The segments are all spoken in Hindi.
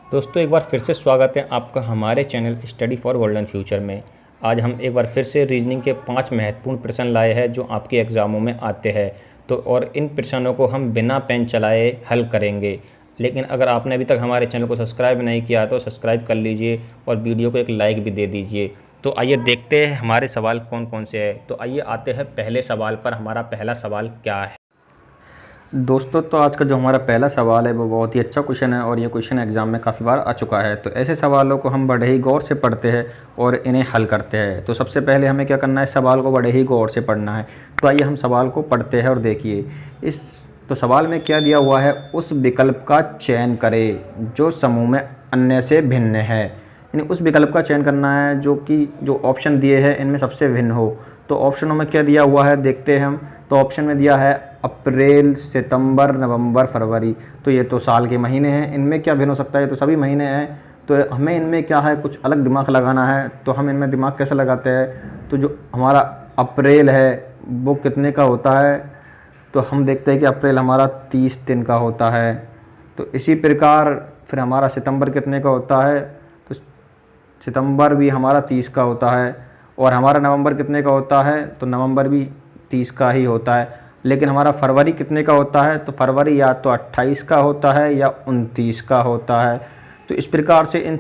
दोस्तों एक बार फिर से स्वागत है आपका हमारे channel study for golden future में। आज हम एक बार फिर से रीजनिंग के 5 महत्वपूर्ण प्रश्न लाए हैं जो आपके एग्ज़ामों में आते हैं। तो और इन प्रश्नों को हम बिना पेन चलाए हल करेंगे। लेकिन अगर आपने अभी तक हमारे चैनल को सब्सक्राइब नहीं किया तो सब्सक्राइब कर लीजिए और वीडियो को एक लाइक भी दे दीजिए। तो आइए देखते हैं हमारे सवाल कौन कौन से हैं। तो आइए आते हैं पहले सवाल पर। हमारा पहला सवाल क्या है दोस्तों? तो आज का जो हमारा पहला सवाल है वो बहुत ही अच्छा क्वेश्चन है और ये क्वेश्चन एग्ज़ाम में काफ़ी बार आ चुका है। तो ऐसे सवालों को हम बड़े ही गौर से पढ़ते हैं और इन्हें हल करते हैं। तो सबसे पहले हमें क्या करना है, सवाल को बड़े ही गौर से पढ़ना है। तो आइए हम सवाल को पढ़ते हैं और देखिए तो सवाल में क्या दिया हुआ है, उस विकल्प का चयन करें जो समूह में अन्य से भिन्न है। यानी उस विकल्प का चयन करना है जो ऑप्शन दिए हैं इनमें सबसे भिन्न हो। तो ऑप्शनों में क्या दिया हुआ है देखते हैं हम। तो ऑप्शन में दिया है अप्रैल, सितंबर, नवंबर, फरवरी। तो ये तो साल के महीने हैं, इनमें क्या भिन्न हो सकता है, ये तो सभी महीने हैं। तो हमें इनमें क्या है, कुछ अलग दिमाग लगाना है। तो हम इनमें दिमाग कैसे लगाते हैं, तो जो हमारा अप्रैल है वो कितने का होता है, तो हम देखते हैं कि अप्रैल हमारा 30 दिन का होता है। तो इसी प्रकार फिर हमारा सितंबर कितने का होता है, तो सितंबर भी हमारा 30 का होता है। और हमारा नवंबर कितने का होता है, तो नवंबर भी 30 का ही होता है। लेकिन हमारा फरवरी कितने का होता है, तो फरवरी या तो 28 का होता है या 29 का होता है। तो इस प्रकार से इन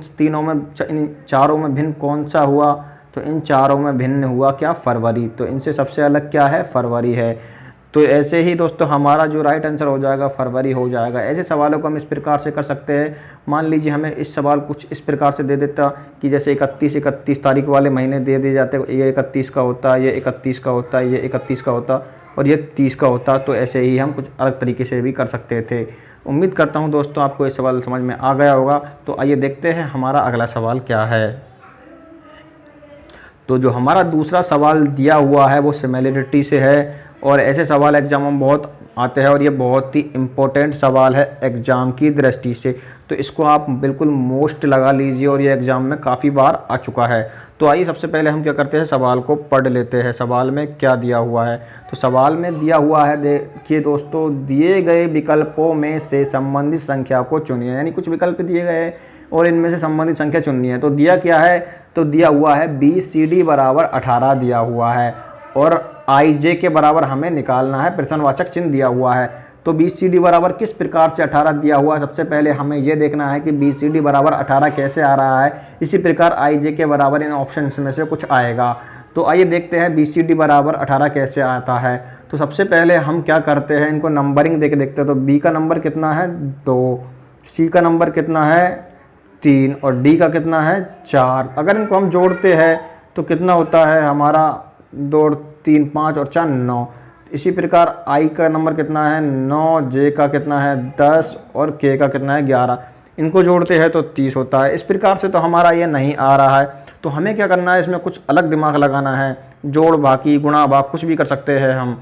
चारों में भिन्न कौन सा हुआ, तो इन चारों में भिन्न हुआ क्या, फरवरी। तो इनसे सबसे अलग क्या है, फरवरी है। तो ऐसे ही दोस्तों हमारा जो राइट आंसर हो जाएगा फरवरी हो जाएगा। ऐसे सवालों को हम इस प्रकार से कर सकते हैं। मान लीजिए हमें इस सवाल कुछ इस प्रकार से दे देता कि जैसे 31 तारीख वाले महीने दे दिए जाते, ये 31 का होता, ये 31 का होता, ये 31 का होता और ये 30 का होता। तो ऐसे ही हम कुछ अलग तरीके से भी कर सकते थे। उम्मीद करता हूँ दोस्तों आपको ये सवाल समझ में आ गया होगा। तो आइए देखते हैं हमारा अगला सवाल क्या है। तो जो हमारा दूसरा सवाल दिया हुआ है वो सिमिलरिटी से है और ऐसे सवाल एग्जाम में बहुत आते हैं और ये बहुत ही इम्पोर्टेंट सवाल है एग्ज़ाम की दृष्टि से। तो इसको आप बिल्कुल मोस्ट लगा लीजिए और ये एग्ज़ाम में काफ़ी बार आ चुका है। तो आइए सबसे पहले हम क्या करते हैं, सवाल को पढ़ लेते हैं। सवाल में क्या दिया हुआ है, तो सवाल में दिया हुआ है, देखिए दोस्तों, दिए गए विकल्पों में से संबंधित संख्या को चुनिए। यानी कुछ विकल्प दिए गए हैं और इनमें से संबंधित संख्या चुननी है। तो दिया क्या है, तो दिया हुआ है BCD बराबर 18 दिया हुआ है और IJ के बराबर हमें निकालना है, प्रश्नवाचक चिन्ह दिया हुआ है। तो BCD बराबर किस प्रकार से 18 दिया हुआ है, सबसे पहले हमें यह देखना है कि BCD बराबर 18 कैसे आ रहा है। इसी प्रकार IJ के बराबर इन ऑप्शन में से कुछ आएगा। तो आइए देखते हैं BCD बराबर 18 कैसे आता है। तो सबसे पहले हम क्या करते हैं, इनको नंबरिंग दे के देखते हैं। तो B का नंबर कितना है, 2, C का नंबर कितना है, 3 और D का कितना है, 4। अगर इनको हम जोड़ते हैं तो कितना होता है हमारा, 2, 3, 5 और 4, 9। इसी प्रकार I का नंबर कितना है, 9, J का कितना है, 10 और K का कितना है, 11। इनको जोड़ते हैं तो 30 होता है। इस प्रकार से तो हमारा ये नहीं आ रहा है। तो हमें क्या करना है, इसमें कुछ अलग दिमाग लगाना है। जोड़, बाकी, गुणा, भाग कुछ भी कर सकते हैं हम।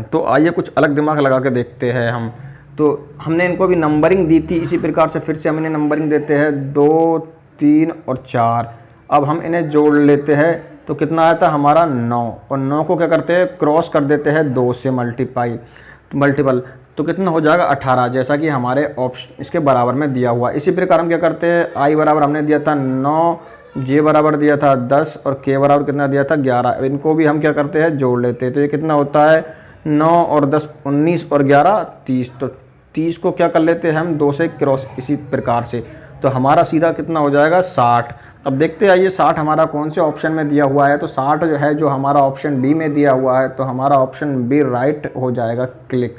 तो आइए कुछ अलग दिमाग लगा के देखते हैं हम। तो हमने इनको भी नंबरिंग दी थी, इसी प्रकार से फिर से हम इन्हें नंबरिंग देते हैं, 2, 3 और 4। अब हम इन्हें जोड़ लेते हैं तो कितना आता है हमारा, 9। और 9 को क्या करते हैं, क्रॉस कर देते हैं 2 से मल्टीपल। तो कितना हो जाएगा, 18, जैसा कि हमारे ऑप्शन इसके बराबर में दिया हुआ। इसी प्रकार हम क्या करते हैं, I बराबर हमने दिया था 9, J बराबर दिया था 10 और K बराबर कितना दिया था, 11। इनको भी हम क्या करते हैं, जोड़ लेते हैं। तो ये कितना होता है, 9 और 10 19 और 11 30। तो 30 को क्या कर लेते हैं हम, 2 से क्रॉस, इसी प्रकार से। तो हमारा सीधा कितना हो जाएगा, 60। अब देखते आइए 60 हमारा कौन से ऑप्शन में दिया हुआ है। तो 60 जो है जो हमारा ऑप्शन B में दिया हुआ है, तो हमारा ऑप्शन B राइट हो जाएगा, क्लिक।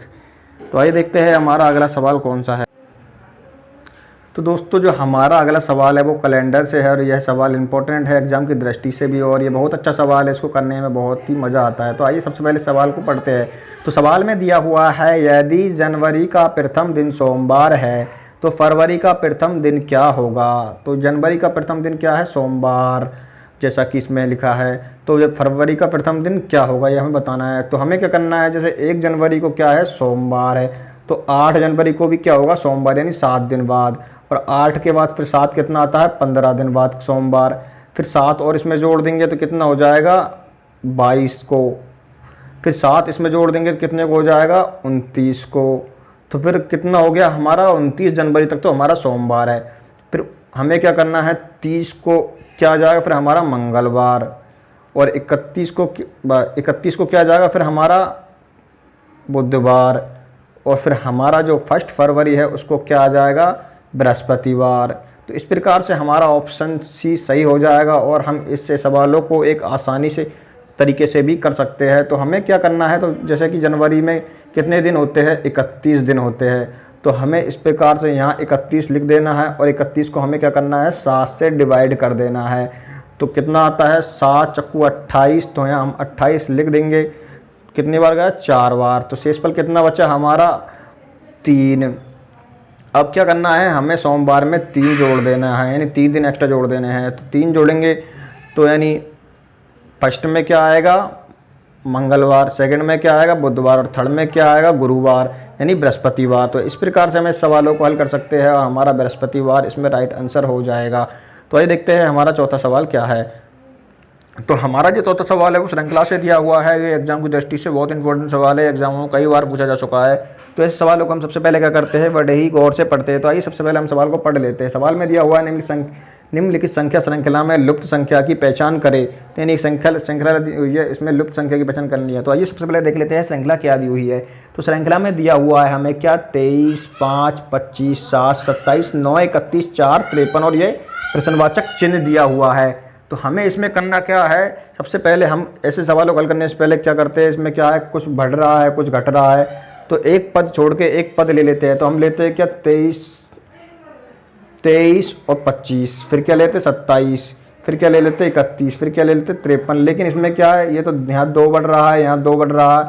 तो आइए देखते हैं हमारा अगला सवाल कौन सा है। तो दोस्तों जो हमारा अगला सवाल है वो कैलेंडर से है और यह सवाल इंपॉर्टेंट है एग्जाम की दृष्टि से भी और ये बहुत अच्छा सवाल है, इसको करने में बहुत ही मज़ा आता है। तो आइए सबसे पहले सवाल को पढ़ते हैं। तो सवाल में दिया हुआ है, यदि जनवरी का प्रथम दिन सोमवार है तो फरवरी का प्रथम दिन क्या होगा। तो जनवरी का प्रथम दिन क्या है, सोमवार, जैसा कि इसमें लिखा है। तो ये फरवरी का प्रथम दिन क्या होगा ये हमें बताना है। तो हमें क्या करना है, जैसे 1 जनवरी को क्या है, सोमवार है। तो 8 जनवरी को भी क्या होगा, सोमवार, यानी 7 दिन बाद। और 8 के बाद फिर 7 कितना आता है, 15 दिन बाद सोमवार। फिर 7 और इसमें जोड़ देंगे तो कितना हो जाएगा, 22 को। फिर 7 इसमें जोड़ देंगे तो कितने को हो जाएगा, 29 को। तो फिर कितना हो गया हमारा, 29 जनवरी तक तो हमारा सोमवार है। फिर हमें क्या करना है, 30 को क्या आ जाएगा फिर हमारा मंगलवार, और 31 को क्या आ जाएगा फिर हमारा बुधवार, और फिर हमारा जो 1 फरवरी है उसको क्या आ जाएगा, बृहस्पतिवार। तो इस प्रकार से हमारा ऑप्शन सी सही हो जाएगा और हम इससे सवालों को एक आसानी से तरीके से भी कर सकते हैं। तो हमें क्या करना है, तो जैसे कि जनवरी में कितने दिन होते हैं, 31 दिन होते हैं, तो हमें इस प्रकार से यहाँ 31 लिख देना है और 31 को हमें क्या करना है, 7 से डिवाइड कर देना है। तो कितना आता है, 7 चक्कू 28, तो यहाँ हम 28 लिख देंगे। कितनी बार गया, 4 बार। तो शेषफल कितना बचा हमारा, 3। अब क्या करना है, हमें सोमवार में 3 जोड़ देना है, यानी 3 दिन एक्स्ट्रा जोड़ देने हैं। तो 3 जोड़ेंगे तो यानी फर्स्ट में क्या आएगा, मंगलवार, सेकंड में क्या आएगा, बुधवार, और थर्ड में क्या आएगा, गुरुवार यानी बृहस्पतिवार। तो इस प्रकार से हम इस सवालों को हल कर सकते हैं और हमारा बृहस्पतिवार इसमें राइट आंसर हो जाएगा। तो आइए देखते हैं हमारा चौथा सवाल क्या है। तो हमारा जो चौथा सवाल है वो श्रृंखला से दिया हुआ है। ये एग्जाम की दृष्टि से बहुत इंपॉर्टेंट सवाल है, एग्जामों में कई बार पूछा जा चुका है। तो इस सवालों को हम सबसे पहले क्या करते हैं, बड़े ही गौर से पढ़ते हैं। तो आइए सबसे पहले हम सवाल को पढ़ लेते हैं। सवाल में दिया हुआ है निम्नलिखित संख्या श्रृंखला में लुप्त संख्या की पहचान करें। तो यानी एक श्रृंखला दी हुई है, इसमें लुप्त संख्या की पहचान करनी है। तो आइए सबसे पहले देख लेते हैं श्रृंखला क्या दी हुई है। तो श्रृंखला में दिया हुआ है हमें क्या, 23, 5, 25, 7, 27, 9, 31, 4, 53 और ये प्रश्नवाचक चिन्ह दिया हुआ है। तो हमें इसमें करना क्या है, सबसे पहले हम ऐसे सवालों को हल करने से पहले क्या करते हैं, इसमें क्या है, कुछ बढ़ रहा है कुछ घट रहा है, तो एक पद छोड़ के एक पद ले लेते हैं। तो हम लेते हैं क्या, 23 और 25, फिर क्या लेते हैं 27, फिर क्या ले लेते हैं 31, फिर क्या ले लेते हैं 53। लेकिन इसमें क्या है, ये तो यहाँ 2 बढ़ रहा है, यहाँ 2 बढ़ रहा है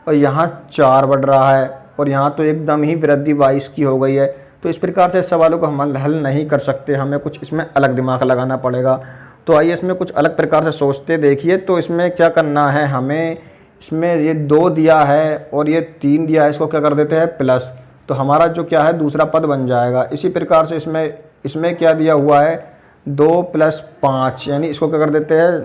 और यहाँ 4 बढ़ रहा है और यहाँ तो एकदम ही वृद्धि 22 की हो गई है। तो इस प्रकार से इस सवालों को हम हल नहीं कर सकते, हमें कुछ इसमें अलग दिमाग लगाना पड़ेगा। तो आइए इसमें कुछ अलग प्रकार से सोचते देखिए। तो इसमें क्या करना है, हमें इसमें ये 2 दिया है और ये 3 दिया है, इसको क्या कर देते हैं प्लस, तो हमारा जो क्या है दूसरा पद बन जाएगा। इसी प्रकार से इसमें क्या दिया हुआ है, 2 + 5 यानी इसको क्या कर देते हैं,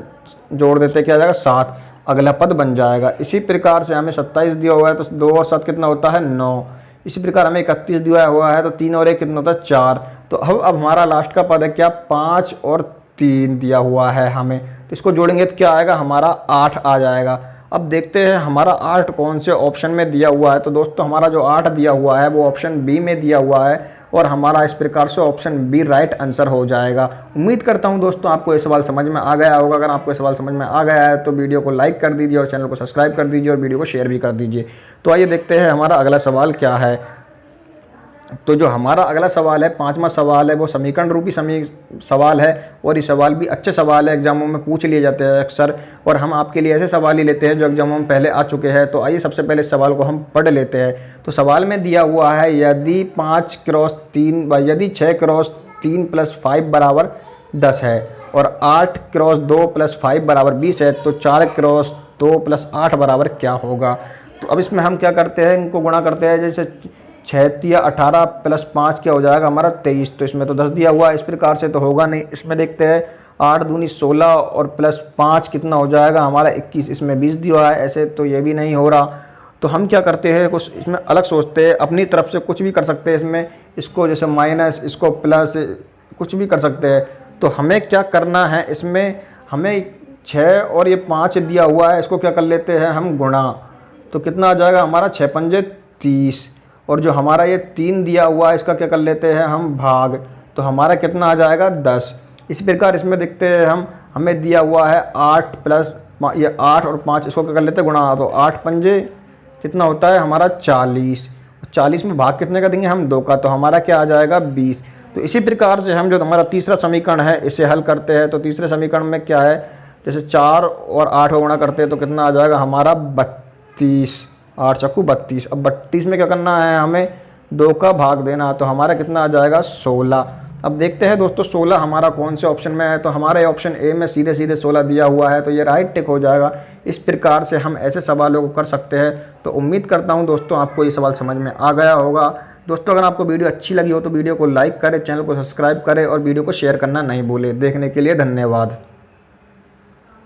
जोड़ देते हैं, क्या आ जाएगा 7, अगला पद बन जाएगा। इसी प्रकार से हमें 27 दिया हुआ है, तो 2 और 7 कितना होता है 9। इसी प्रकार हमें 31 दिया हुआ है, तो 3 और 1 कितना होता है 4। तो अब हमारा लास्ट का पद है क्या, 5 और 3 दिया हुआ है हमें, तो इसको जोड़ेंगे तो क्या आएगा, हमारा 8 आ जाएगा। अब देखते हैं हमारा 8 कौन से ऑप्शन में दिया हुआ है। तो दोस्तों हमारा जो 8 दिया हुआ है वो ऑप्शन बी में दिया हुआ है और हमारा इस प्रकार से ऑप्शन बी राइट आंसर हो जाएगा। उम्मीद करता हूं दोस्तों आपको ये सवाल समझ में आ गया होगा। अगर आपको ये सवाल समझ में आ गया है तो वीडियो को लाइक कर दीजिए और चैनल को सब्सक्राइब कर दीजिए और वीडियो को शेयर भी कर दीजिए। तो आइए देखते हैं हमारा अगला सवाल क्या है। तो जो हमारा अगला सवाल है, 5वां सवाल है, वो समीकरण रूपी सवाल है और ये सवाल भी अच्छे सवाल है, एग्जामों में पूछ लिए जाते हैं अक्सर, और हम आपके लिए ऐसे सवाल ही लेते हैं जो एग्जामों में पहले आ चुके हैं। तो आइए सबसे पहले इस सवाल को हम पढ़ लेते हैं। तो सवाल में दिया हुआ है, यदि 6 क्रॉस 3 + 5 बराबर 10 है और 8 क्रॉस 2 + 5 बराबर 20 है, तो 4 क्रॉस 2 + 8 बराबर क्या होगा। तो अब इसमें हम क्या करते हैं, इनको गुणा करते हैं। जैसे 6 या 18 + 5 क्या हो जाएगा हमारा 23। तो इसमें तो 10 दिया हुआ है, इस प्रकार से तो होगा नहीं। इसमें देखते हैं 8 दूनी 16 और +5 कितना हो जाएगा हमारा 21। इसमें 20 दिया हुआ है, ऐसे तो ये भी नहीं हो रहा। तो हम क्या करते हैं, कुछ इसमें अलग सोचते हैं, अपनी तरफ से कुछ भी कर सकते हैं इसमें, इसको जैसे माइनस, इसको प्लस, कुछ भी कर सकते हैं। तो हमें क्या करना है, इसमें हमें 6 और ये 5 दिया हुआ है, इसको क्या कर लेते हैं हम गुणा। तो कितना आ जाएगा हमारा 6 पंजे 30, और जो हमारा ये 3 दिया हुआ है इसका क्या कर लेते हैं हम भाग, तो हमारा कितना आ जाएगा 10। इसी प्रकार इसमें देखते हैं हमें दिया हुआ है 8 + ये 8 और 5, इसको क्या कर लेते हैं गुणा। तो 8 पंजे कितना होता है हमारा 40, 40 में भाग कितने का देंगे हम 2 का, तो हमारा क्या आ जाएगा 20। तो इसी प्रकार से हम जो हमारा तीसरा समीकरण है इसे हल करते हैं। तो तीसरे समीकरण में क्या है, जैसे 4 और 8 को गुणा करते हैं तो कितना आ जाएगा हमारा 32, 8 चक्कू 32। अब 32 में क्या करना है, हमें 2 का भाग देना, तो हमारा कितना आ जाएगा 16। अब देखते हैं दोस्तों 16 हमारा कौन से ऑप्शन में है। तो हमारे ऑप्शन ए में सीधे 16 दिया हुआ है, तो ये राइट टिक हो जाएगा। इस प्रकार से हम ऐसे सवालों को कर सकते हैं। तो उम्मीद करता हूं दोस्तों आपको ये सवाल समझ में आ गया होगा। दोस्तों अगर आपको वीडियो अच्छी लगी हो तो वीडियो को लाइक करें, चैनल को सब्सक्राइब करें और वीडियो को शेयर करना नहीं भूलें। देखने के लिए धन्यवाद।